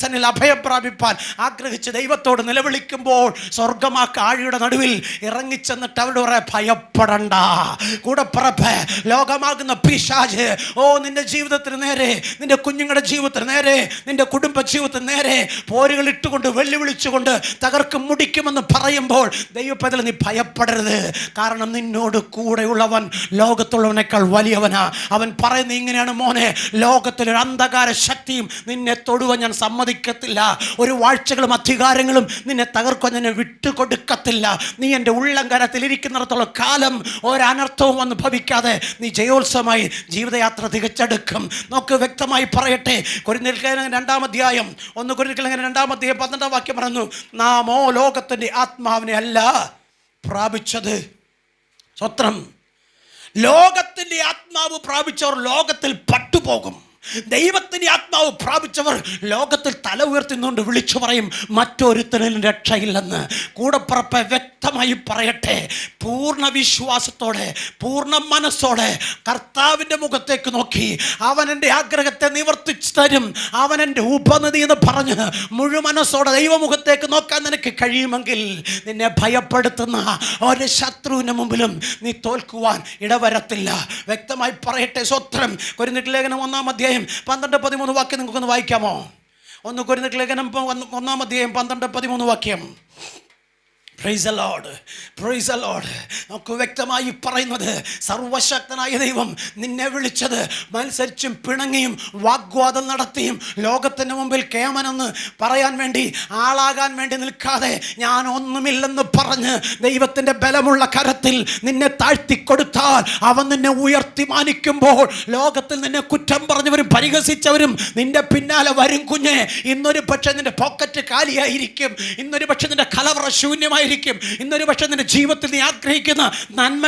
സന്നിൽ അഭയം പ്രാപിപ്പാൻ ആഗ്രഹിച്ച് ദൈവത്തോട് നിലവിളിക്കുമ്പോൾ സ്വർഗം ആ കാഴിയുടെ നടുവിൽ ഇറങ്ങിച്ചെന്നിട്ട് അവരോട് പറയാം, ഭയപ്പെടണ്ട കൂടപ്പുറപ്പ്. ലോകമാകുന്ന പിശാച് നിന്റെ ജീവിതത്തിന് നേരെ, നിന്റെ കുഞ്ഞുങ്ങളുടെ ജീവിതത്തിന് നേരെ, നിന്റെ കുടുംബ ജീവിതത്തിന് നേരെ പോരുകൾ ഇട്ടുകൊണ്ട് വെല്ലുവിളിച്ചുകൊണ്ട് തകർക്കും മുടിക്കുമെന്ന് പറയുമ്പോൾ ദൈവപൈതലേ, നീ ഭയപ്പെടരുത്. കാരണം നിന്നോട് കൂടെയുള്ളവൻ ലോകത്തുള്ളവനേക്കാൾ വലിയവനാ. അവൻ പറയുന്നത് ഇങ്ങനെയാണ്, മോനെ, ലോകത്തിലൊരു അന്ധകാര ശക്തിയും നിന്നെ തൊടുവാൻ ഞാൻ സമ്മതിക്കത്തില്ല. ഒരു വാഴ്ചകളും അധികാരങ്ങളും നിന്നെ തകർക്കാൻ ഞാൻ വിട്ടുകൊടുക്കത്തില്ല. നീ എൻ്റെ ഉള്ളംകരത്തിൽ ഇരിക്കുന്നിടത്തോളം കാലം ഒരനർത്ഥവും വന്ന് ഭവിക്കാതെ നീ ജയോത്സവമായി ജീവിതയാത്ര തികച്ചെടുക്കും. നമുക്ക് വ്യക്തമായി പറയട്ടെ, കൊരിന്ത്യർലേഖനം 2-ാം അധ്യായം 1 കൊരിന്ത്യർലേഖനം 2-ാം അധ്യായം 12-ാം വാക്യം പറയുന്നു, നാമോ ലോകത്തിൻ്റെ ആത്മാവിനെ അല്ല പ്രാപിച്ചത്. സ്വത്രം. ലോകത്തിൻ്റെ ആത്മാവ് പ്രാപിച്ചവർ ലോകത്തിൽ പട്ടുപോകും. ദൈവത്തിൻ്റെ ആത്മാവ് പ്രാപിച്ചവർ ലോകത്തിൽ തല ഉയർത്തുന്നുകൊണ്ട് വിളിച്ചു പറയും, മറ്റൊരുത്തനും രക്ഷയില്ലെന്ന്. കൂടപ്പുറപ്പ് വ്യക്തമായി പറയട്ടെ, പൂർണ്ണ വിശ്വാസത്തോടെ പൂർണ്ണ മനസ്സോടെ കർത്താവിൻ്റെ മുഖത്തേക്ക് നോക്കി അവൻ എൻ്റെ ആഗ്രഹത്തെ നിവർത്തിച്ചു തരും, അവൻ എൻ്റെ ഉപനിധി എന്ന് പറഞ്ഞ് മുഴുമനസ്സോടെ ദൈവമുഖത്തേക്ക് നോക്കാൻ നിനക്ക് കഴിയുമെങ്കിൽ നിന്നെ ഭയപ്പെടുത്തുന്ന ഒരു ശത്രുവിൻ്റെ മുമ്പിലും നീ തോൽക്കുവാൻ ഇടവരത്തില്ല. വ്യക്തമായി പറയട്ടെ, സ്വത്രം. കൊരിന്ത്യർലേഖനം 1-ാം അധ്യായം 12-13 വാക്യം നിങ്ങൾക്കൊന്ന് വായിക്കാമോ? 1 കൊരിന്ത്യർലേഖനം 1-ാം അധ്യായം 12-13 വാക്യം. Praise the Lord, praise the Lord. നമുക്ക് വ്യക്തമായി പറയുന്നത്, സർവശക്തനായ ദൈവം നിന്നെ വിളിച്ചത് മത്സരിച്ചും പിണങ്ങിയും വാഗ്വാദം നടത്തിയും ലോകത്തിൻ്റെ മുമ്പിൽ കേമനെന്ന് പറയാൻ വേണ്ടി, ആളാകാൻ വേണ്ടി നിൽക്കാതെ ഞാൻ ഒന്നുമില്ലെന്ന് പറഞ്ഞ് ദൈവത്തിൻ്റെ ബലമുള്ള കരത്തിൽ നിന്നെ താഴ്ത്തിക്കൊടുത്താൽ അവൻ നിന്നെ ഉയർത്തി മാനിക്കുമ്പോൾ ലോകത്തിൽ നിന്നെ കുറ്റം പറഞ്ഞവരും പരിഹസിച്ചവരും നിന്റെ പിന്നാലെ വരും. കുഞ്ഞെ, ഇന്നൊരു പക്ഷേ നിന്റെ പോക്കറ്റ് കാലിയായിരിക്കും, ഇന്നൊരു പക്ഷേ നിന്റെ കലവറ ശൂന്യമായി, ഇന്നൊരു പക്ഷേ നിന്റെ ജീവിതത്തിൽ നീ ആഗ്രഹിക്കുന്ന നന്മ